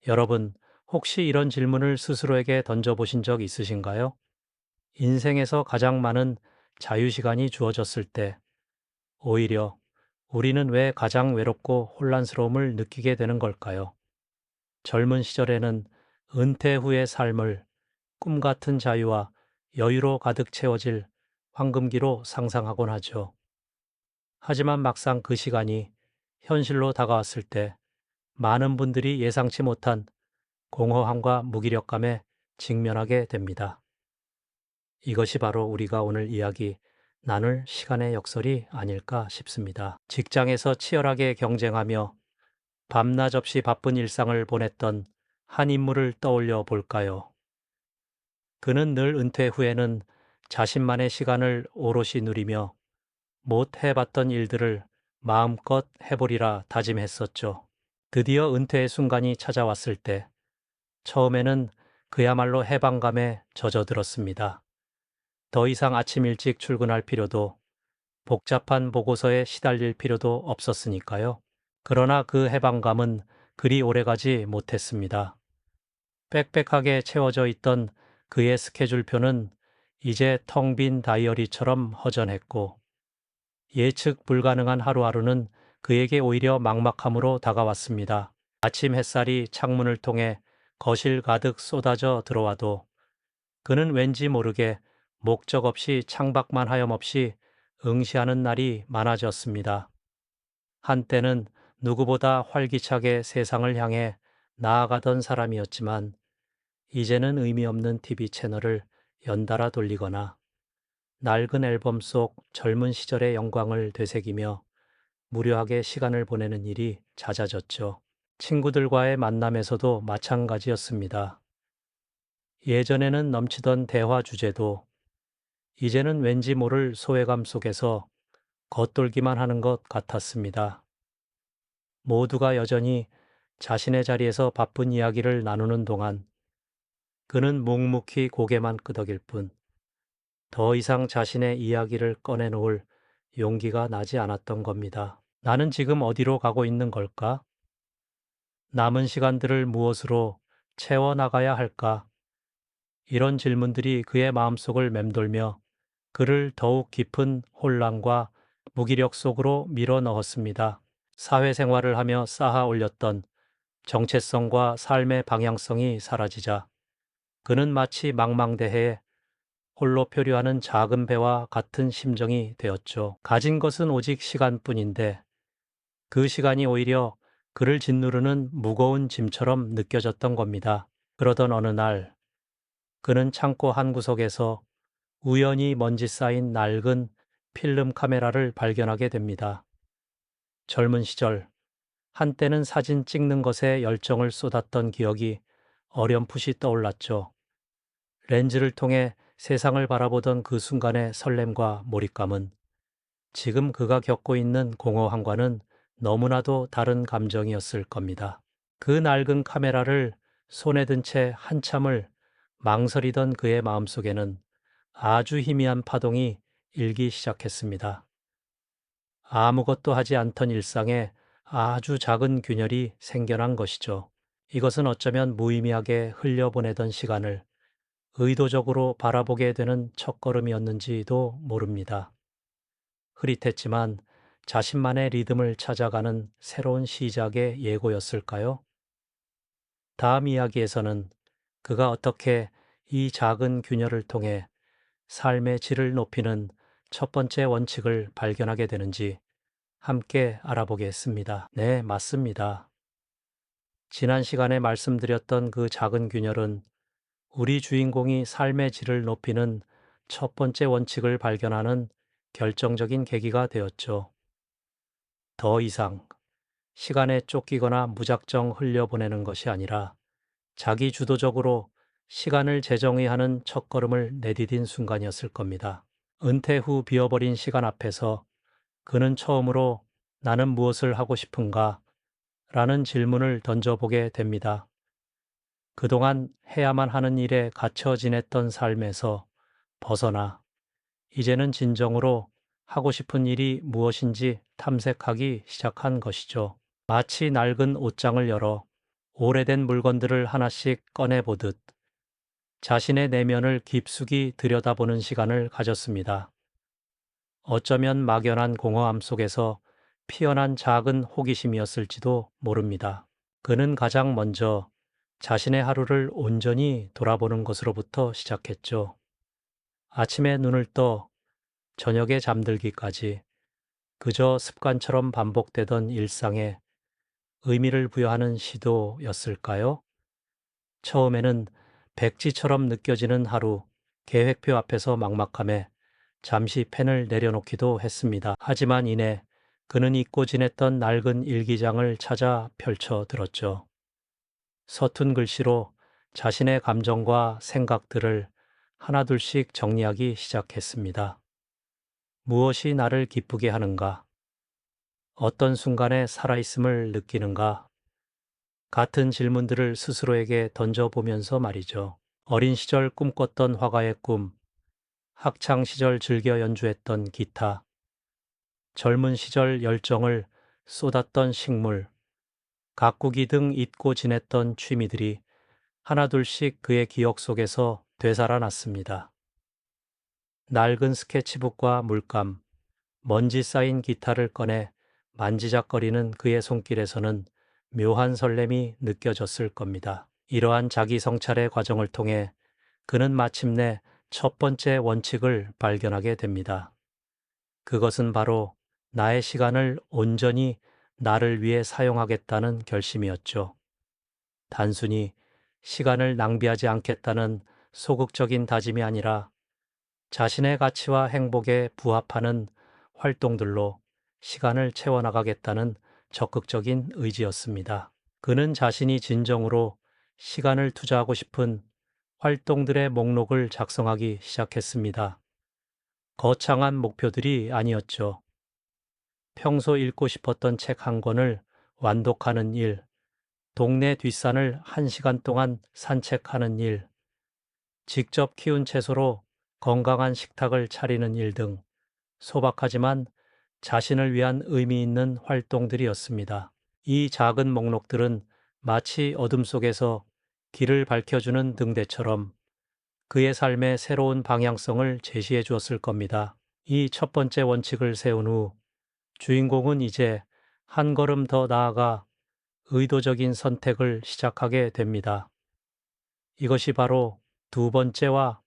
여러분, 혹시 이런 질문을 스스로에게 던져보신 적 있으신가요? 인생에서 가장 많은 자유시간이 주어졌을 때, 오히려 우리는 왜 가장 외롭고 혼란스러움을 느끼게 되는 걸까요? 젊은 시절에는 은퇴 후의 삶을 꿈 같은 자유와 여유로 가득 채워질 황금기로 상상하곤 하죠. 하지만 막상 그 시간이 현실로 다가왔을 때 많은 분들이 예상치 못한 공허함과 무기력감에 직면하게 됩니다. 이것이 바로 우리가 오늘 이야기 나눌 시간의 역설이 아닐까 싶습니다. 직장에서 치열하게 경쟁하며 밤낮 없이 바쁜 일상을 보냈던 한 인물을 떠올려 볼까요? 그는 늘 은퇴 후에는 자신만의 시간을 오롯이 누리며 못 해봤던 일들을 마음껏 해보리라 다짐했었죠. 드디어 은퇴의 순간이 찾아왔을 때 처음에는 그야말로 해방감에 젖어들었습니다. 더 이상 아침 일찍 출근할 필요도 복잡한 보고서에 시달릴 필요도 없었으니까요. 그러나 그 해방감은 그리 오래가지 못했습니다. 빽빽하게 채워져 있던 그의 스케줄표는 이제 텅 빈 다이어리처럼 허전했고 예측 불가능한 하루하루는 그에게 오히려 막막함으로 다가왔습니다. 아침 햇살이 창문을 통해 거실 가득 쏟아져 들어와도 그는 왠지 모르게 목적 없이 창밖만 하염없이 응시하는 날이 많아졌습니다. 한때는 누구보다 활기차게 세상을 향해 나아가던 사람이었지만 이제는 의미 없는 TV 채널을 연달아 돌리거나 낡은 앨범 속 젊은 시절의 영광을 되새기며 무료하게 시간을 보내는 일이 잦아졌죠. 친구들과의 만남에서도 마찬가지였습니다. 예전에는 넘치던 대화 주제도 이제는 왠지 모를 소외감 속에서 겉돌기만 하는 것 같았습니다. 모두가 여전히 자신의 자리에서 바쁜 이야기를 나누는 동안 그는 묵묵히 고개만 끄덕일 뿐 더 이상 자신의 이야기를 꺼내놓을 용기가 나지 않았던 겁니다. 나는 지금 어디로 가고 있는 걸까? 남은 시간들을 무엇으로 채워나가야 할까? 이런 질문들이 그의 마음속을 맴돌며 그를 더욱 깊은 혼란과 무기력 속으로 밀어 넣었습니다. 사회생활을 하며 쌓아 올렸던 정체성과 삶의 방향성이 사라지자 그는 마치 망망대해에 홀로 표류하는 작은 배와 같은 심정이 되었죠. 가진 것은 오직 시간뿐인데 그 시간이 오히려 그를 짓누르는 무거운 짐처럼 느껴졌던 겁니다. 그러던 어느 날 그는 창고 한 구석에서 우연히 먼지 쌓인 낡은 필름 카메라를 발견하게 됩니다. 젊은 시절 한때는 사진 찍는 것에 열정을 쏟았던 기억이 어렴풋이 떠올랐죠. 렌즈를 통해 세상을 바라보던 그 순간의 설렘과 몰입감은 지금 그가 겪고 있는 공허함과는 너무나도 다른 감정이었을 겁니다. 그 낡은 카메라를 손에 든 채 한참을 망설이던 그의 마음속에는 아주 희미한 파동이 일기 시작했습니다. 아무것도 하지 않던 일상에 아주 작은 균열이 생겨난 것이죠. 이것은 어쩌면 무의미하게 흘려보내던 시간을 의도적으로 바라보게 되는 첫걸음이었는지도 모릅니다. 흐릿했지만 자신만의 리듬을 찾아가는 새로운 시작의 예고였을까요? 다음 이야기에서는 그가 어떻게 이 작은 균열을 통해 삶의 질을 높이는 첫 번째 원칙을 발견하게 되는지 함께 알아보겠습니다. 네, 맞습니다. 지난 시간에 말씀드렸던 그 작은 균열은 우리 주인공이 삶의 질을 높이는 첫 번째 원칙을 발견하는 결정적인 계기가 되었죠. 더 이상 시간에 쫓기거나 무작정 흘려보내는 것이 아니라 자기 주도적으로 시간을 재정의하는 첫걸음을 내디딘 순간이었을 겁니다. 은퇴 후 비어버린 시간 앞에서 그는 처음으로 나는 무엇을 하고 싶은가? 라는 질문을 던져보게 됩니다. 그동안 해야만 하는 일에 갇혀 지냈던 삶에서 벗어나 이제는 진정으로 하고 싶은 일이 무엇인지 탐색하기 시작한 것이죠. 마치 낡은 옷장을 열어 오래된 물건들을 하나씩 꺼내보듯 자신의 내면을 깊숙이 들여다보는 시간을 가졌습니다. 어쩌면 막연한 공허함 속에서 피어난 작은 호기심이었을지도 모릅니다. 그는 가장 먼저 자신의 하루를 온전히 돌아보는 것으로부터 시작했죠. 아침에 눈을 떠 저녁에 잠들기까지 그저 습관처럼 반복되던 일상에 의미를 부여하는 시도였을까요? 처음에는 백지처럼 느껴지는 하루, 계획표 앞에서 막막함에 잠시 펜을 내려놓기도 했습니다. 하지만 이내 그는 잊고 지냈던 낡은 일기장을 찾아 펼쳐 들었죠. 서툰 글씨로 자신의 감정과 생각들을 하나둘씩 정리하기 시작했습니다. 무엇이 나를 기쁘게 하는가? 어떤 순간에 살아있음을 느끼는가? 같은 질문들을 스스로에게 던져보면서 말이죠. 어린 시절 꿈꿨던 화가의 꿈, 학창 시절 즐겨 연주했던 기타, 젊은 시절 열정을 쏟았던 식물, 가꾸기 등 잊고 지냈던 취미들이 하나둘씩 그의 기억 속에서 되살아났습니다. 낡은 스케치북과 물감, 먼지 쌓인 기타를 꺼내 만지작거리는 그의 손길에서는 묘한 설렘이 느껴졌을 겁니다. 이러한 자기 성찰의 과정을 통해 그는 마침내 첫 번째 원칙을 발견하게 됩니다. 그것은 바로 나의 시간을 온전히 나를 위해 사용하겠다는 결심이었죠. 단순히 시간을 낭비하지 않겠다는 소극적인 다짐이 아니라 자신의 가치와 행복에 부합하는 활동들로 시간을 채워나가겠다는 적극적인 의지였습니다. 그는 자신이 진정으로 시간을 투자하고 싶은 활동들의 목록을 작성하기 시작했습니다. 거창한 목표들이 아니었죠. 평소 읽고 싶었던 책 한 권을 완독하는 일, 동네 뒷산을 1시간 동안 산책하는 일, 직접 키운 채소로 건강한 식탁을 차리는 일 등 소박하지만 자신을 위한 의미 있는 활동들이었습니다. 이 작은 목록들은 마치 어둠 속에서 길을 밝혀주는 등대처럼 그의 삶의 새로운 방향성을 제시해 주었을 겁니다. 이 첫 번째 원칙을 세운 후 주인공은 이제 한 걸음 더 나아가 의도적인 선택을 시작하게 됩니다. 이것이 바로 두 번째와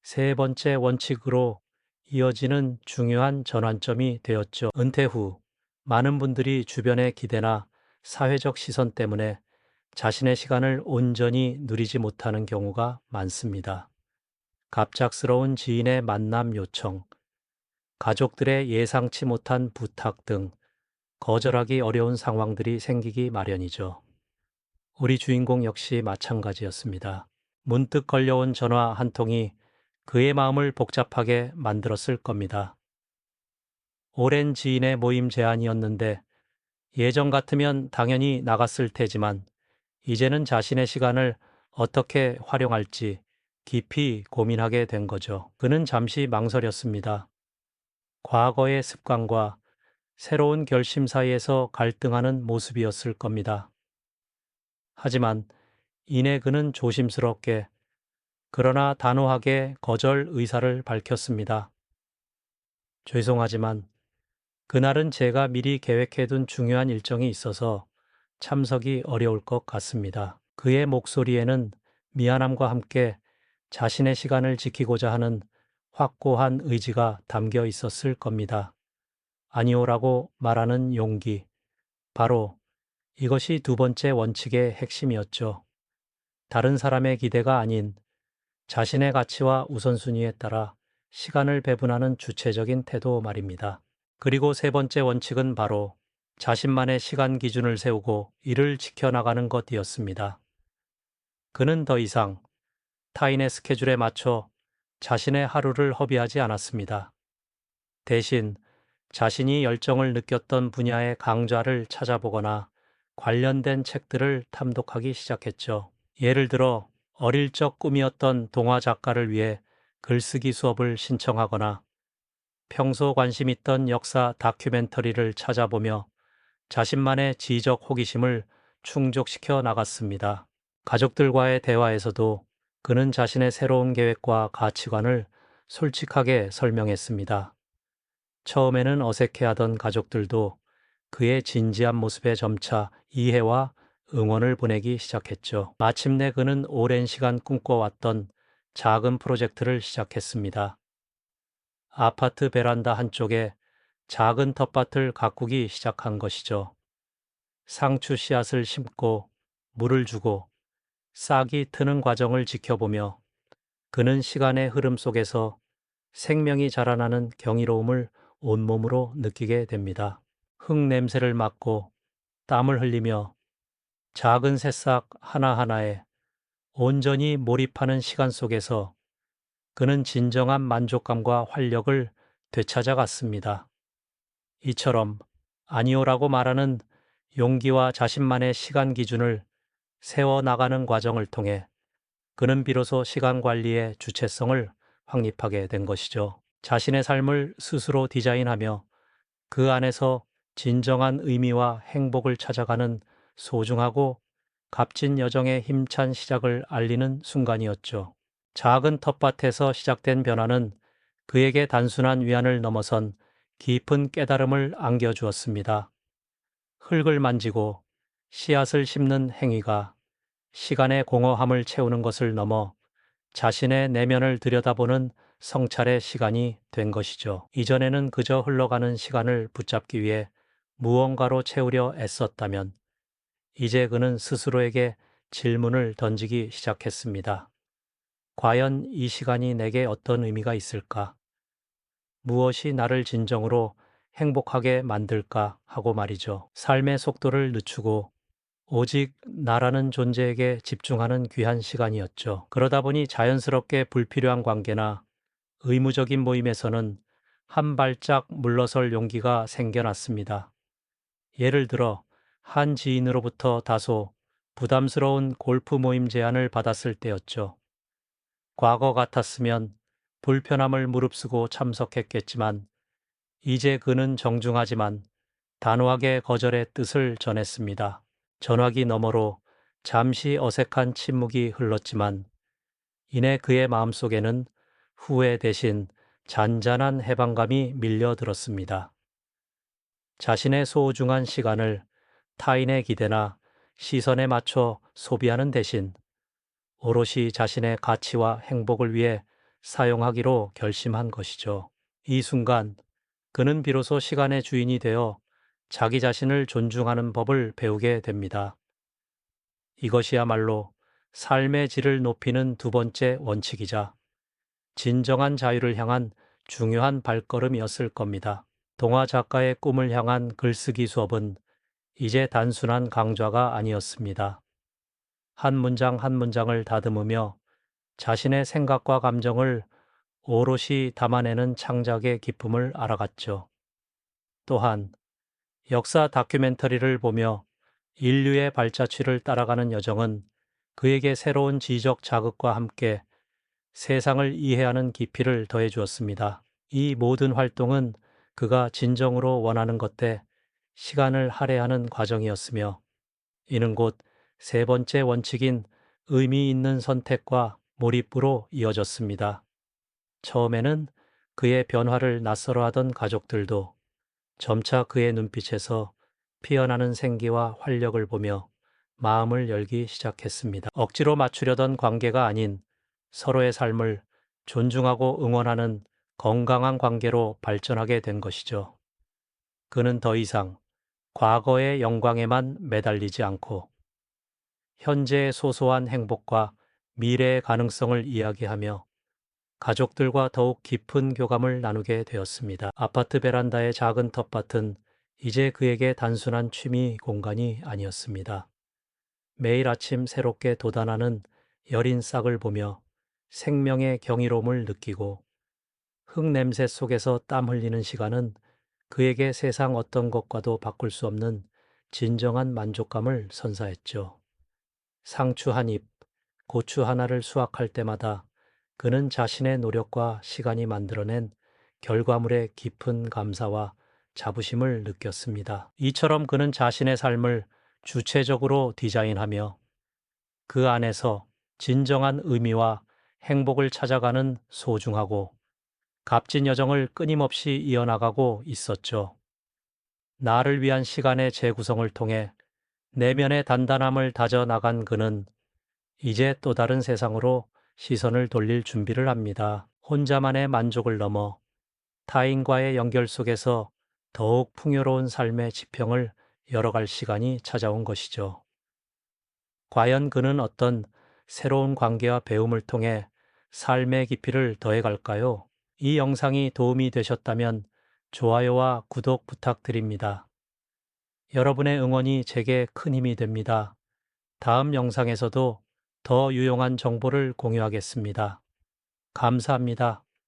세 번째 원칙으로 이어지는 중요한 전환점이 되었죠. 은퇴 후 많은 분들이 주변의 기대나 사회적 시선 때문에 자신의 시간을 온전히 누리지 못하는 경우가 많습니다. 갑작스러운 지인의 만남 요청, 가족들의 예상치 못한 부탁 등 거절하기 어려운 상황들이 생기기 마련이죠. 우리 주인공 역시 마찬가지였습니다. 문득 걸려온 전화 한 통이 그의 마음을 복잡하게 만들었을 겁니다. 오랜 지인의 모임 제안이었는데 예전 같으면 당연히 나갔을 테지만 이제는 자신의 시간을 어떻게 활용할지 깊이 고민하게 된 거죠. 그는 잠시 망설였습니다. 과거의 습관과 새로운 결심 사이에서 갈등하는 모습이었을 겁니다. 하지만 이내 그는 조심스럽게 그러나 단호하게 거절 의사를 밝혔습니다. 죄송하지만 그날은 제가 미리 계획해둔 중요한 일정이 있어서 참석이 어려울 것 같습니다. 그의 목소리에는 미안함과 함께 자신의 시간을 지키고자 하는 확고한 의지가 담겨 있었을 겁니다. 아니오라고 말하는 용기. 바로 이것이 두 번째 원칙의 핵심이었죠. 다른 사람의 기대가 아닌 자신의 가치와 우선순위에 따라 시간을 배분하는 주체적인 태도 말입니다. 그리고 세 번째 원칙은 바로 자신만의 시간 기준을 세우고 이를 지켜나가는 것이었습니다. 그는 더 이상 타인의 스케줄에 맞춰 자신의 하루를 허비하지 않았습니다. 대신 자신이 열정을 느꼈던 분야의 강좌를 찾아보거나 관련된 책들을 탐독하기 시작했죠. 예를 들어 어릴 적 꿈이었던 동화 작가를 위해 글쓰기 수업을 신청하거나 평소 관심 있던 역사 다큐멘터리를 찾아보며 자신만의 지적 호기심을 충족시켜 나갔습니다. 가족들과의 대화에서도 그는 자신의 새로운 계획과 가치관을 솔직하게 설명했습니다. 처음에는 어색해하던 가족들도 그의 진지한 모습에 점차 이해와 응원을 보내기 시작했죠. 마침내 그는 오랜 시간 꿈꿔왔던 작은 프로젝트를 시작했습니다. 아파트 베란다 한쪽에 작은 텃밭을 가꾸기 시작한 것이죠. 상추 씨앗을 심고 물을 주고 싹이 트는 과정을 지켜보며 그는 시간의 흐름 속에서 생명이 자라나는 경이로움을 온몸으로 느끼게 됩니다. 흙 냄새를 맡고 땀을 흘리며 작은 새싹 하나하나에 온전히 몰입하는 시간 속에서 그는 진정한 만족감과 활력을 되찾아갔습니다. 이처럼 아니오라고 말하는 용기와 자신만의 시간 기준을 세워나가는 과정을 통해 그는 비로소 시간 관리의 주체성을 확립하게 된 것이죠. 자신의 삶을 스스로 디자인하며 그 안에서 진정한 의미와 행복을 찾아가는 소중하고 값진 여정의 힘찬 시작을 알리는 순간이었죠. 작은 텃밭에서 시작된 변화는 그에게 단순한 위안을 넘어선 깊은 깨달음을 안겨주었습니다. 흙을 만지고 씨앗을 심는 행위가 시간의 공허함을 채우는 것을 넘어 자신의 내면을 들여다보는 성찰의 시간이 된 것이죠. 이전에는 그저 흘러가는 시간을 붙잡기 위해 무언가로 채우려 애썼다면 이제 그는 스스로에게 질문을 던지기 시작했습니다. 과연 이 시간이 내게 어떤 의미가 있을까? 무엇이 나를 진정으로 행복하게 만들까 하고 말이죠. 삶의 속도를 늦추고 오직 나라는 존재에게 집중하는 귀한 시간이었죠. 그러다 보니 자연스럽게 불필요한 관계나 의무적인 모임에서는 한 발짝 물러설 용기가 생겨났습니다. 예를 들어 한 지인으로부터 다소 부담스러운 골프 모임 제안을 받았을 때였죠. 과거 같았으면 불편함을 무릅쓰고 참석했겠지만 이제 그는 정중하지만 단호하게 거절의 뜻을 전했습니다. 전화기 너머로 잠시 어색한 침묵이 흘렀지만 이내 그의 마음속에는 후회 대신 잔잔한 해방감이 밀려들었습니다. 자신의 소중한 시간을 타인의 기대나 시선에 맞춰 소비하는 대신 오롯이 자신의 가치와 행복을 위해 사용하기로 결심한 것이죠. 이 순간 그는 비로소 시간의 주인이 되어 자기 자신을 존중하는 법을 배우게 됩니다. 이것이야말로 삶의 질을 높이는 두 번째 원칙이자 진정한 자유를 향한 중요한 발걸음이었을 겁니다. 동화 작가의 꿈을 향한 글쓰기 수업은 이제 단순한 강좌가 아니었습니다. 한 문장 한 문장을 다듬으며 자신의 생각과 감정을 오롯이 담아내는 창작의 기쁨을 알아갔죠. 또한 역사 다큐멘터리를 보며 인류의 발자취를 따라가는 여정은 그에게 새로운 지적 자극과 함께 세상을 이해하는 깊이를 더해 주었습니다. 이 모든 활동은 그가 진정으로 원하는 것에 시간을 할애하는 과정이었으며 이는 곧 세 번째 원칙인 의미 있는 선택과 몰입으로 이어졌습니다. 처음에는 그의 변화를 낯설어하던 가족들도 점차 그의 눈빛에서 피어나는 생기와 활력을 보며 마음을 열기 시작했습니다. 억지로 맞추려던 관계가 아닌 서로의 삶을 존중하고 응원하는 건강한 관계로 발전하게 된 것이죠. 그는 더 이상 과거의 영광에만 매달리지 않고 현재의 소소한 행복과 미래의 가능성을 이야기하며 가족들과 더욱 깊은 교감을 나누게 되었습니다. 아파트 베란다의 작은 텃밭은 이제 그에게 단순한 취미 공간이 아니었습니다. 매일 아침 새롭게 돋아나는 여린 싹을 보며 생명의 경이로움을 느끼고 흙 냄새 속에서 땀 흘리는 시간은 그에게 세상 어떤 것과도 바꿀 수 없는 진정한 만족감을 선사했죠. 상추 한 잎, 고추 하나를 수확할 때마다 그는 자신의 노력과 시간이 만들어낸 결과물의 깊은 감사와 자부심을 느꼈습니다. 이처럼 그는 자신의 삶을 주체적으로 디자인하며 그 안에서 진정한 의미와 행복을 찾아가는 소중하고 값진 여정을 끊임없이 이어나가고 있었죠. 나를 위한 시간의 재구성을 통해 내면의 단단함을 다져 나간 그는 이제 또 다른 세상으로 시선을 돌릴 준비를 합니다. 혼자만의 만족을 넘어 타인과의 연결 속에서 더욱 풍요로운 삶의 지평을 열어갈 시간이 찾아온 것이죠. 과연 그는 어떤 새로운 관계와 배움을 통해 삶의 깊이를 더해갈까요? 이 영상이 도움이 되셨다면 좋아요와 구독 부탁드립니다. 여러분의 응원이 제게 큰 힘이 됩니다. 다음 영상에서도 더 유용한 정보를 공유하겠습니다. 감사합니다.